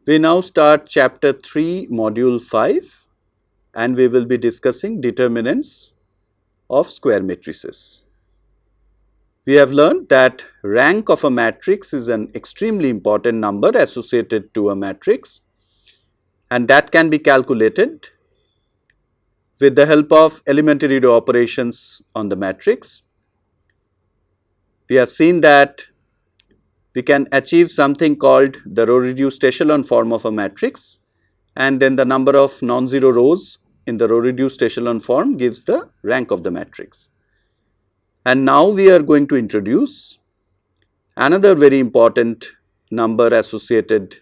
We now start chapter 3, module 5, and we will be discussing determinants of square matrices. We have learned that rank of a matrix is an extremely important number associated to a matrix, and that can be calculated with the help of elementary row operations on the matrix. We have seen that we can achieve something called the row reduced echelon form of a matrix, and then the number of non-zero rows in the row reduced echelon form gives the rank of the matrix. And now we are going to introduce another very important number associated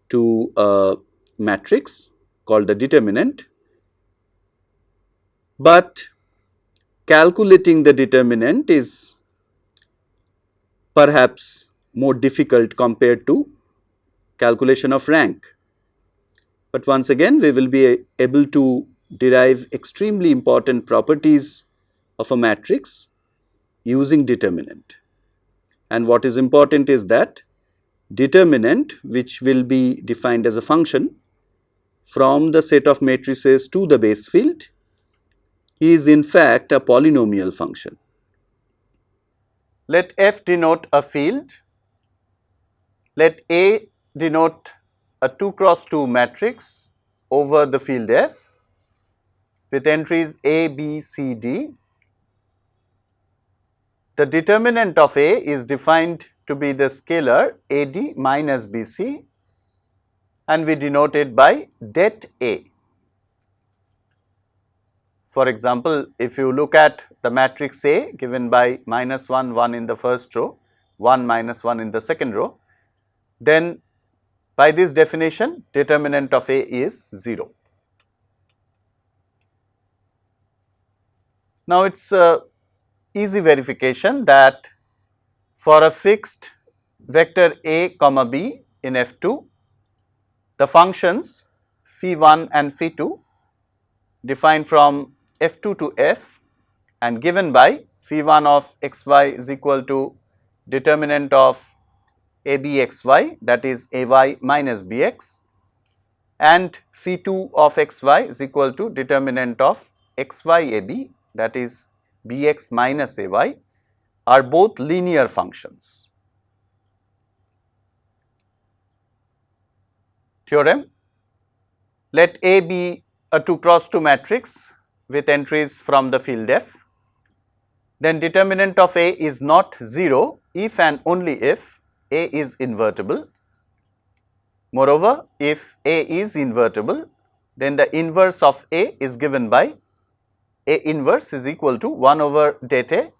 to a matrix called the determinant, but calculating the determinant is perhaps more difficult compared to calculation of rank. But once again, we will be able to derive extremely important properties of a matrix using determinant. And what is important is that determinant, which will be defined as a function from the set of matrices to the base field, is in fact a polynomial function. Let F denote a field, let A denote a 2 cross 2 matrix over the field F with entries A, B, C, D. The determinant of A is defined to be the scalar AD minus BC, and we denote it by det A. For example, if you look at the matrix A given by minus 1, 1 in the first row, 1 minus 1 in the second row, then by this definition determinant of A is 0. Now, it is easy verification that for a fixed vector A comma B in F2, the functions phi1 and phi2 defined from F2 to F and given by phi1 of xy is equal to determinant of ABXY, that is AY minus BX, and phi2 of xy is equal to determinant of XYAB, that is BX minus AY, are both linear functions. Theorem: let A be a 2 cross 2 matrix with entries from the field F, then determinant of A is not 0 if and only if A is invertible. Moreover, if A is invertible, then the inverse of A is given by A inverse is equal to 1 over det A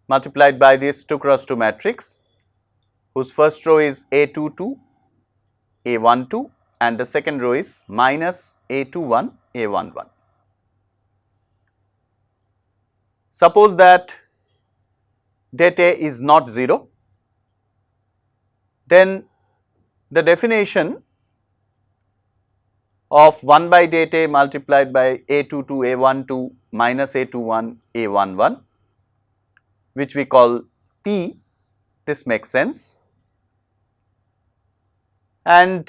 multiplied by this 2 cross 2 matrix, whose first row is A22, A12, and the second row is minus A21, A11. Suppose that det A is not 0, then the definition of 1 by det A multiplied by A22, A12 minus A21, A11, which we call P, this makes sense. And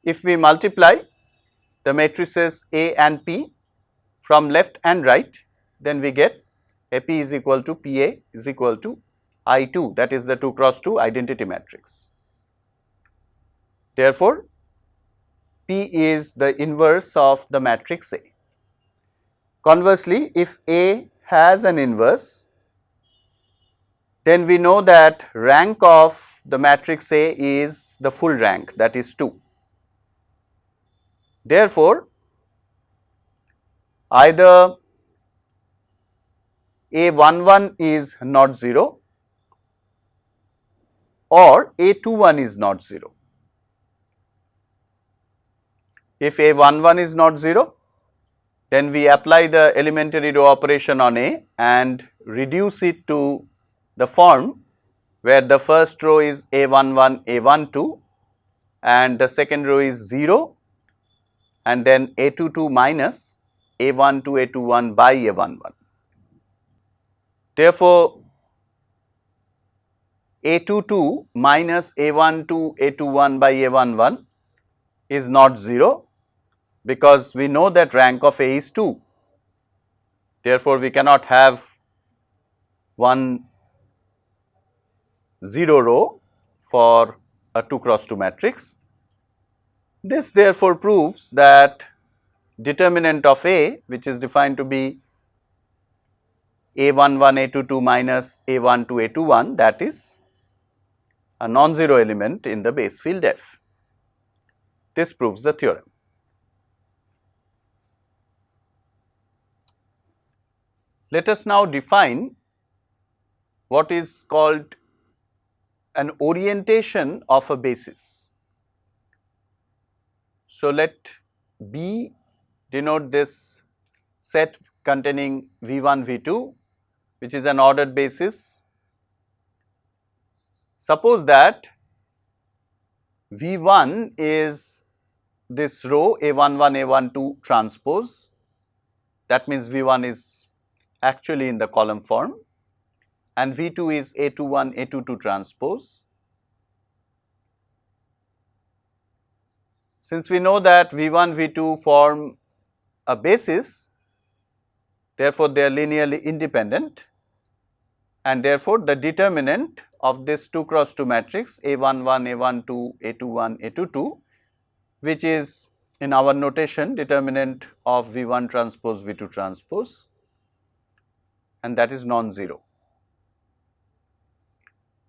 if we multiply the matrices A and P from left and right, then we get AP is equal to PA is equal to I2, that is the 2 cross 2 identity matrix. Therefore, P is the inverse of the matrix A. Conversely, if A has an inverse, then we know that rank of the matrix A is the full rank, that is 2. Therefore, either A11 is not 0 or A21 is not 0. If A11 is not 0, Then we apply the elementary row operation on A and reduce it to the form where the first row is A11, A12 and the second row is 0 and then A22 minus A12, A21 by A11. Therefore, A22 minus A12, A21 by A11 is not 0 because we know that rank of A is 2. Therefore, we cannot have one 0 row for a 2 cross 2 matrix. This therefore proves that determinant of A, which is defined to be A11, A22 minus A12, A21, that is a non-zero element in the base field F. This proves the theorem. Let us now define what is called an orientation of a basis. So, let B denote this set containing V1, V2, which is an ordered basis. Suppose that V1 is this row A11, A12 transpose, that means V1 is actually in the column form, and V2 is A21, A22 transpose. Since we know that V1, V2 form a basis, therefore they are linearly independent, and therefore the determinant of this 2 cross 2 matrix A11, A12, A21, A22, which is in our notation determinant of V1 transpose V2 transpose, and that is non-zero.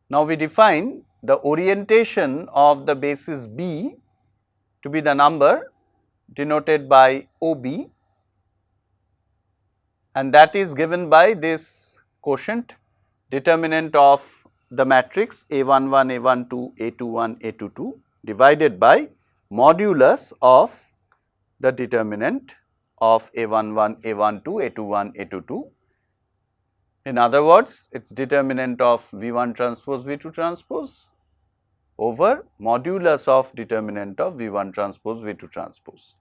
Now, we define the orientation of the basis B to be the number denoted by OB, and that is given by this quotient determinant of the matrix A11, A12, A21, A22 divided by modulus of the determinant of A11, A12, A21, A22. In other words, it is determinant of V1 transpose V2 transpose over modulus of determinant of V1 transpose V2 transpose.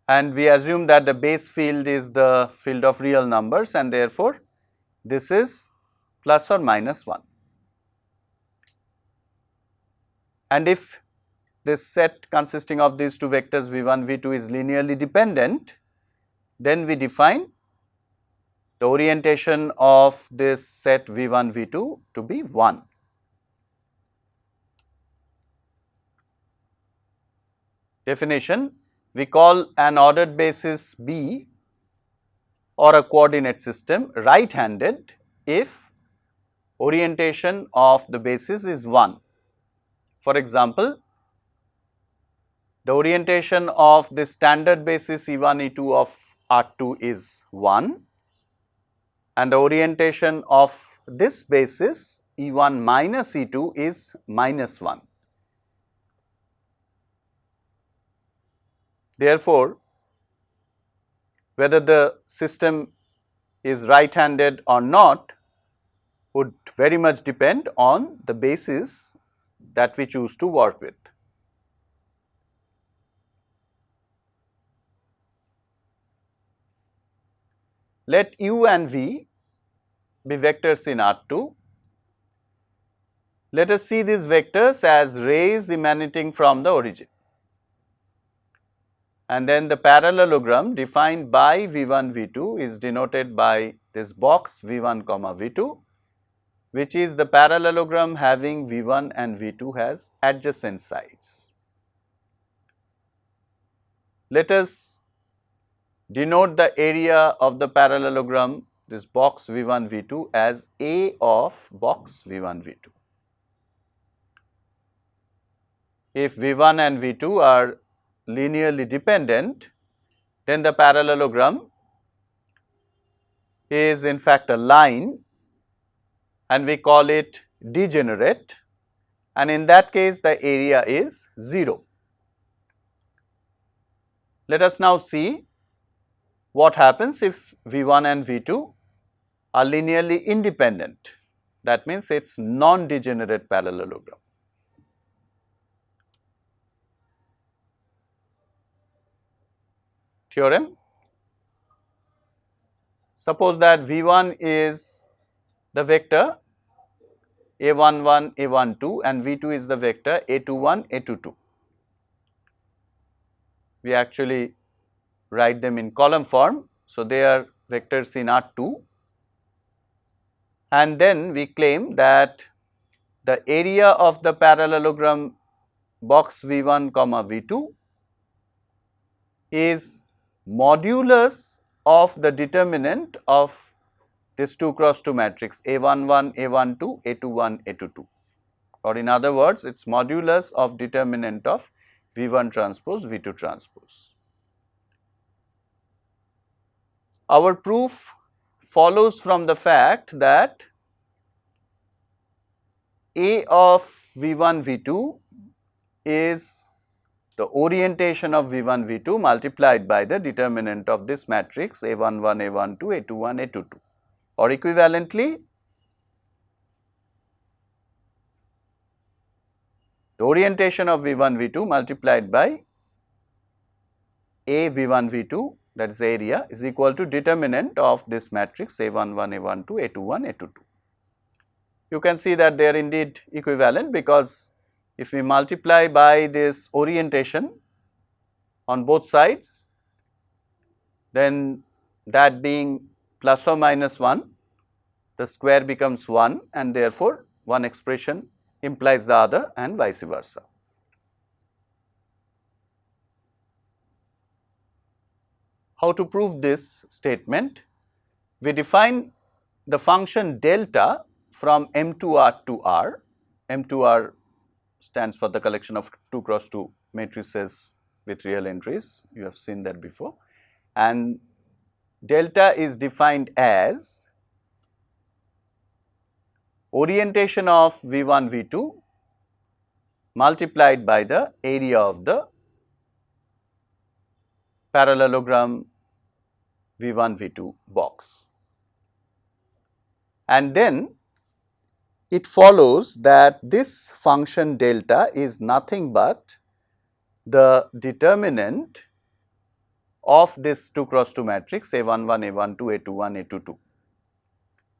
And we assume that the base field is the field of real numbers, and therefore, this is plus or minus 1. And if this set consisting of these two vectors V1, V2 is linearly dependent, then we define the orientation of this set V1, V2 to be 1. Definition: we call an ordered basis B or a coordinate system right-handed if orientation of the basis is 1. For example, the orientation of the standard basis E1, E2 of R2 is 1, and the orientation of this basis E1 minus E2 is minus 1. Therefore, whether the system is right-handed or not would very much depend on the basis that we choose to work with. Let U and V be vectors in R2. Let us see these vectors as rays emanating from the origin. And then the parallelogram defined by V1, V2 is denoted by this box V1, V2, which is the parallelogram having V1 and V2 as adjacent sides. Let us denote the area of the parallelogram, this box V1, V2 as A of box V1, V2. If V1 and V2 are linearly dependent, then the parallelogram is in fact a line and we call it degenerate, and in that case the area is 0. Let us now see what happens if V1 and V2 are linearly independent. That means it is non-degenerate parallelogram. Theorem. Suppose that V1 is the vector A11, A12 and V2 is the vector A21, A22. We actually write them in column form. So, they are vectors in R2 and then we claim that the area of the parallelogram box V1 comma V2 is modulus of the determinant of this 2 cross 2 matrix A11, A12, A21, A22, or in other words it is modulus of determinant of V1 transpose, V2 transpose. Our proof follows from the fact that A of V1, V2 is the orientation of V1, V2 multiplied by the determinant of this matrix A11, A12, A21, A22, or equivalently the orientation of V1, V2 multiplied by A V1, V2, that is the area, is equal to determinant of this matrix A11, A12, A21, A22. You can see that they are indeed equivalent because if we multiply by this orientation on both sides, then that being plus or minus 1, the square becomes 1 and therefore one expression implies the other and vice versa. How to prove this statement? We define the function delta from M2R to R. M2R stands for the collection of 2 cross 2 matrices with real entries, you have seen that before, and delta is defined as orientation of V1, V2 multiplied by the area of the parallelogram V1, V2 box. And then it follows that this function delta is nothing but the determinant of this 2 cross 2 matrix A11, A12, A21, A22.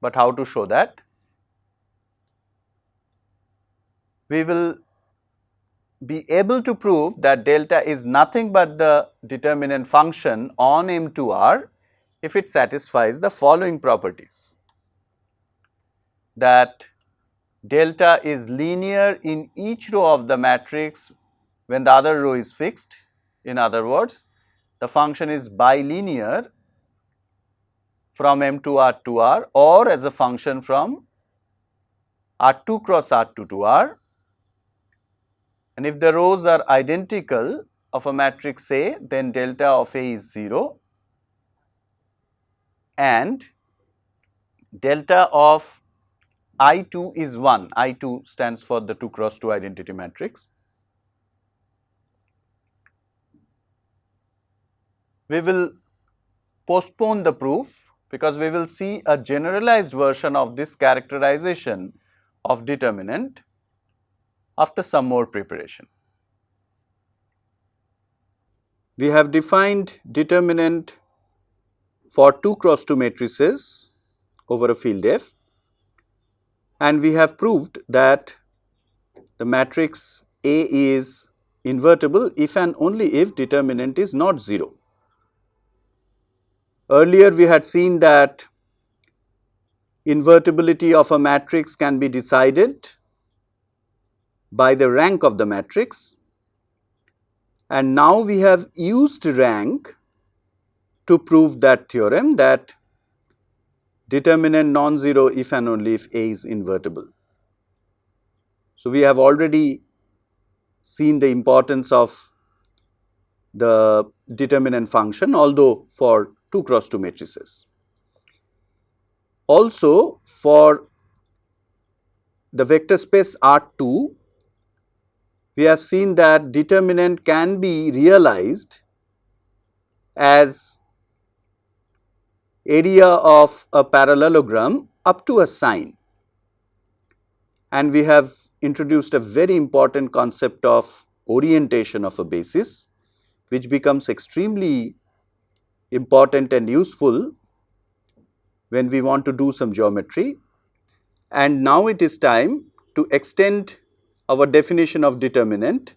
But how to show that? We will be able to prove that delta is nothing but the determinant function on M2R if it satisfies the following properties: that delta is linear in each row of the matrix when the other row is fixed. In other words, the function is bilinear from M2R to R or as a function from R2 cross R2 to R, and if the rows are identical of a matrix A, then delta of A is 0 and delta of I2 is 1. I2 stands for the 2 cross 2 identity matrix. We will postpone the proof because we will see a generalized version of this characterization of determinant after some more preparation. We have defined determinant for 2 cross 2 matrices over a field F, and we have proved that the matrix A is invertible if and only if determinant is not 0. Earlier we had seen that invertibility of a matrix can be decided by the rank of the matrix, and now we have used rank to prove that theorem that determinant non-zero if and only if A is invertible. So, we have already seen the importance of the determinant function, although for 2 cross 2 matrices. Also, for the vector space R2, we have seen that determinant can be realized as area of a parallelogram up to a sign, and we have introduced a very important concept of orientation of a basis, which becomes extremely important and useful when we want to do some geometry. And now it is time to extend our definition of determinant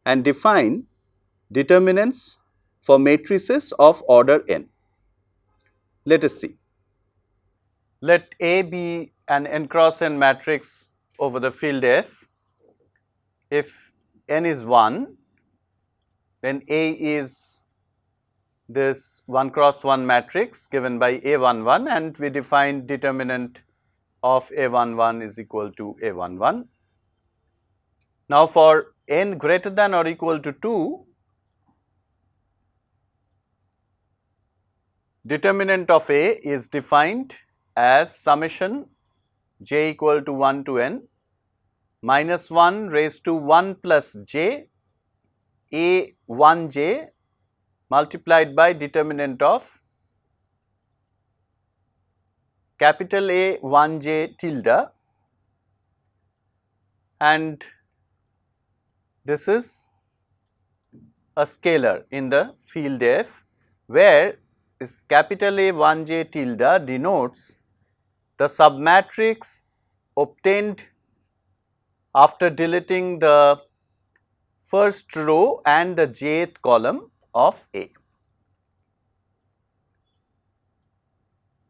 and define determinants for matrices of order n. Let us see. Let A be an n cross n matrix over the field F. If n is 1, then A is this 1 cross 1 matrix given by A11, and we define determinant of A11 is equal to A11. Now, for n greater than or equal to 2, determinant of A is defined as summation j equal to 1 to n minus 1 raised to 1 plus j A 1 j multiplied by determinant of capital A 1 j tilde, and this is a scalar in the field F, where this capital A 1 j tilde denotes the submatrix obtained after deleting the first row and the jth column of A.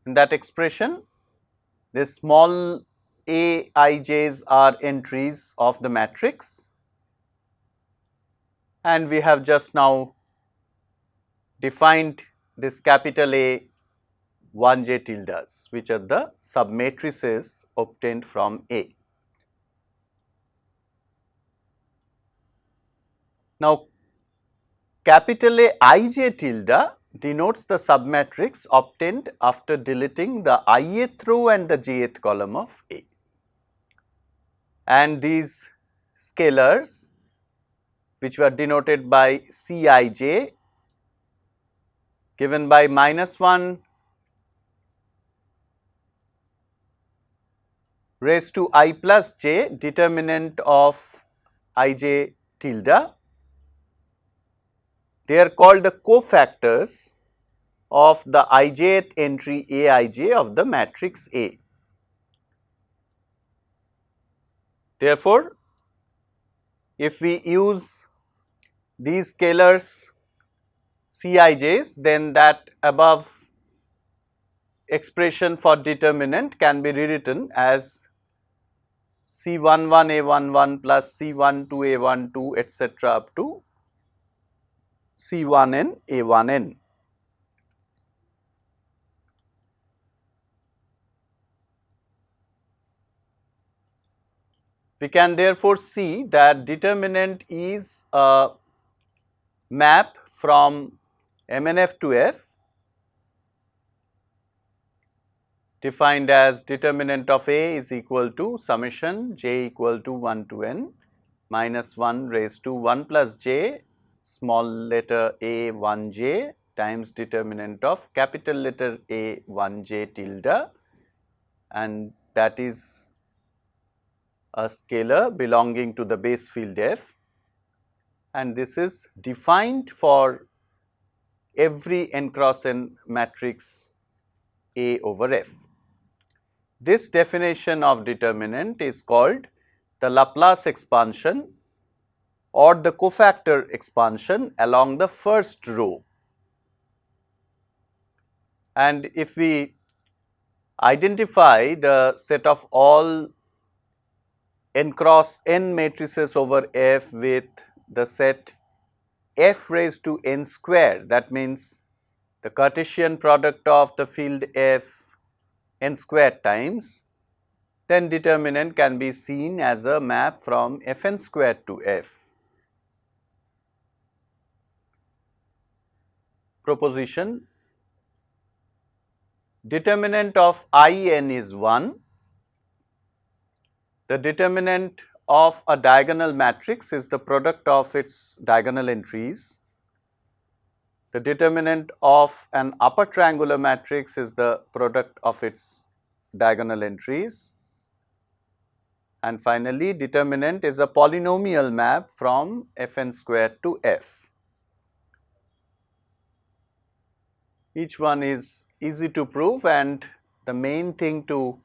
In that expression, the small a ij's are entries of the matrix, and we have just now defined this capital A 1 j tildes, which are the submatrices obtained from A. Now, capital A ij tilde denotes the submatrix obtained after deleting the ith row and the jth column of A. And these scalars, which were denoted by Cij, given by minus 1 raised to I plus j, determinant of ij tilde, they are called the cofactors of the ijth entry Aij of the matrix A. Therefore, if we use these scalarsCij's, then that above expression for determinant can be rewritten as C11A11 plus C12A12 etc. up to C1n A1n. We can therefore see that determinant is a map from MNF to F, defined as determinant of A is equal to summation j equal to 1 to n minus 1 raised to 1 plus j small letter A 1 j times determinant of capital letter A 1 j tilde, and that is a scalar belonging to the base field F, and this is defined for every n cross n matrix A over F. This definition of determinant is called the Laplace expansion or the cofactor expansion along the first row. And if we identify the set of all n cross n matrices over F with the set F raised to n square, that means the Cartesian product of the field F n square times, then determinant can be seen as a map from Fn square to F. Proposition: determinant of In is 1. The determinant of a diagonal matrix is the product of its diagonal entries. The determinant of an upper triangular matrix is the product of its diagonal entries. And finally, determinant is a polynomial map from Fn square to F. Each one is easy to prove, and the main thing to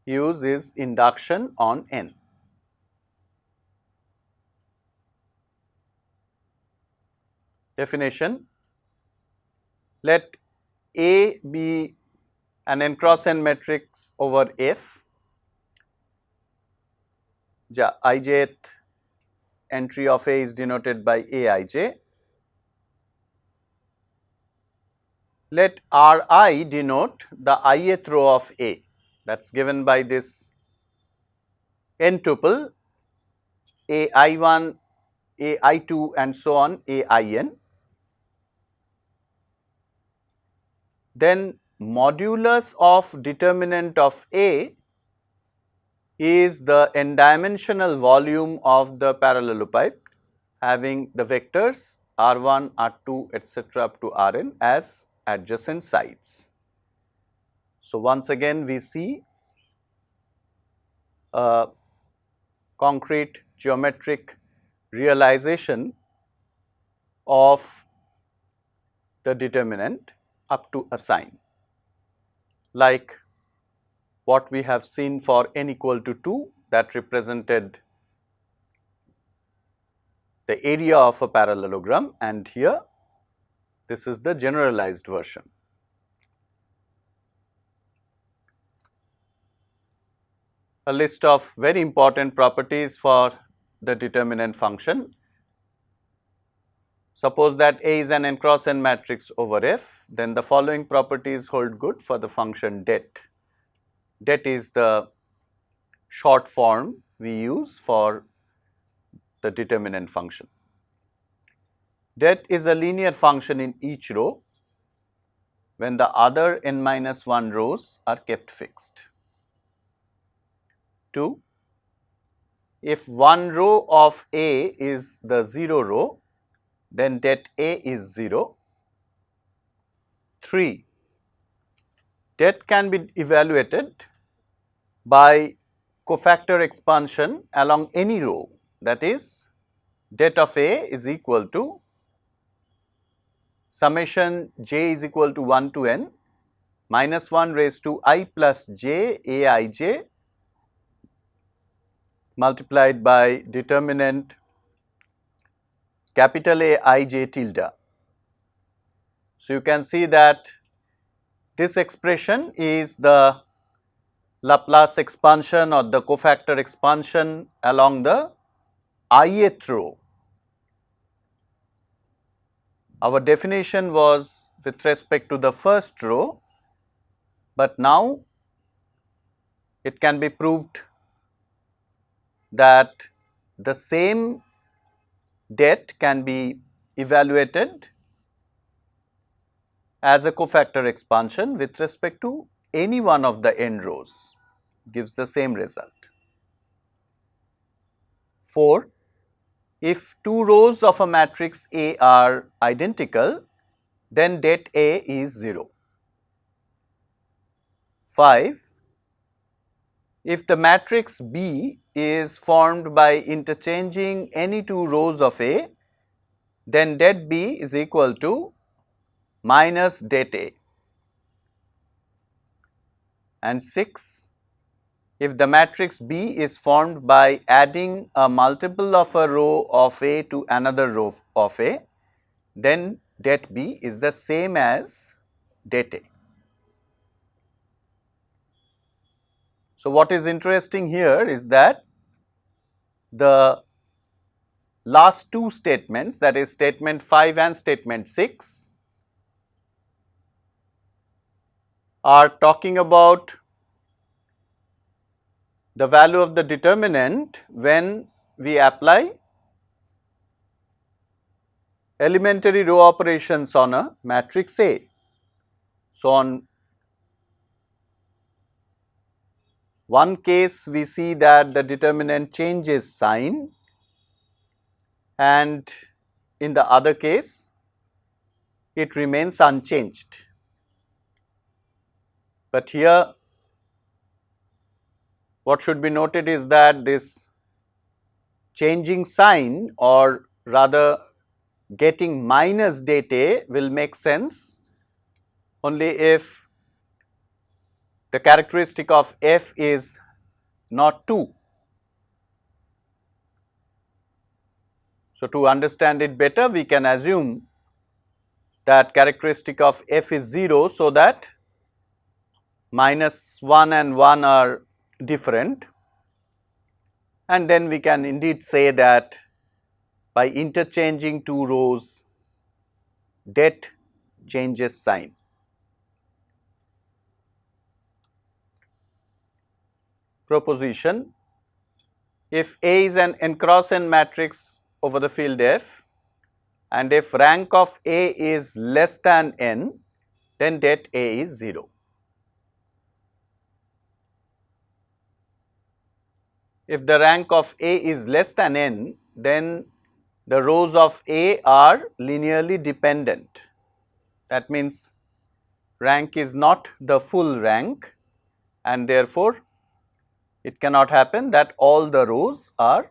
use is induction on N. Definition: let A be an n cross n matrix over F. ijth entry of A is denoted by Aij. Let Ri denote the ith row of A, that is given by this n tuple ai1, ai2 and so on ain. Then modulus of determinant of A is the n-dimensional volume of the parallelopipe having the vectors r1, r2 etc. up to rn as adjacent sides. So, once again we see a concrete geometric realization of the determinant up to a sign, like what we have seen for n equal to 2, that represented the area of a parallelogram, and here this is the generalized version. A list of very important properties for the determinant function. Suppose that A is an n cross n matrix over F, then the following properties hold good for the function det. Det is the short form we use for the determinant function. Det is a linear function in each row when the other n minus 1 rows are kept fixed. 2. If one row of A is the 0 row, then det A is 0. 3. Det can be evaluated by cofactor expansion along any row, that is det of A is equal to summation j is equal to 1 to n minus 1 raised to I plus j aij multiplied by determinant capital A I j tilde. So, you can see that this expression is the Laplace expansion or the cofactor expansion along the ith row. Our definition was with respect to the first row, but now it can be proved that the same det can be evaluated as a cofactor expansion with respect to any one of the n rows, gives the same result. 4. If two rows of a matrix A are identical, then det A is 0. 5. If the matrix B is formed by interchanging any two rows of A, then det B is equal to minus det A. And 6. If the matrix B is formed by adding a multiple of a row of A to another row of A, then det B is the same as det A. So, what is interesting here is that the last two statements, that is statement 5 and statement 6, are talking about the value of the determinant when we apply elementary row operations on a matrix A. So, on one case we see that the determinant changes sign, and in the other case it remains unchanged. But here what should be noted is that this changing sign, or rather getting minus det A, will make sense only if the characteristic of f is not 2. So, to understand it better, we can assume that characteristic of f is 0, so that minus 1 and 1 are different, and then we can indeed say that by interchanging two rows, det changes sign. Proposition: if A is an n cross n matrix over the field F, and if rank of A is less than n, then det A is 0. If the rank of A is less than n, then the rows of A are linearly dependent. That means rank is not the full rank, and therefore it cannot happen that all the rows are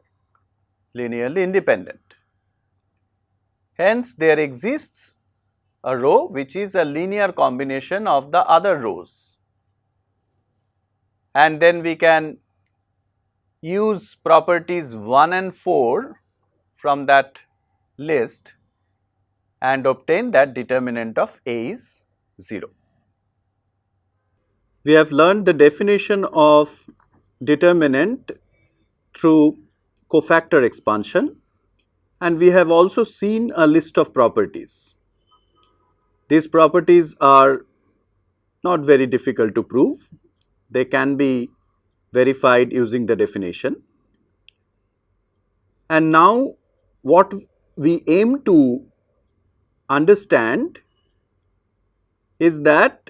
linearly independent. Hence, there exists a row which is a linear combination of the other rows, and then we can use properties 1 and 4 from that list and obtain that determinant of A is 0. We have learned the definition of determinant through cofactor expansion, and we have also seen a list of properties. These properties are not very difficult to prove. They can be verified using the definition. And now what we aim to understand is that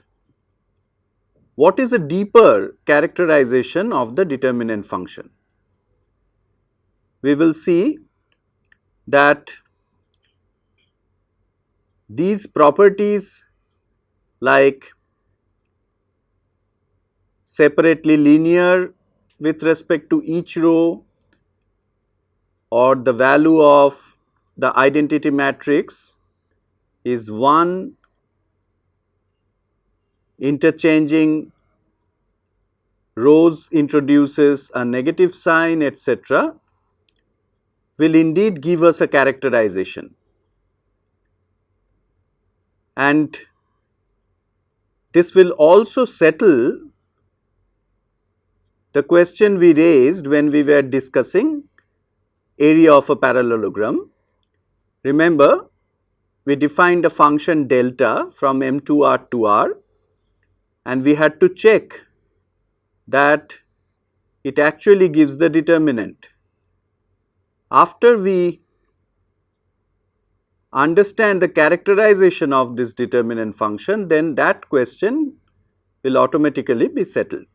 what is a deeper characterization of the determinant function. We will see that these properties like separately linear with respect to each row, or the value of the identity matrix is 1, interchanging rows introduces a negative sign, etc., will indeed give us a characterization. And this will also settle the question we raised when we were discussing area of a parallelogram. Remember, we defined a function delta from M2R to R, and we had to check that it actually gives the determinant. After we understand the characterization of this determinant function, then that question will automatically be settled.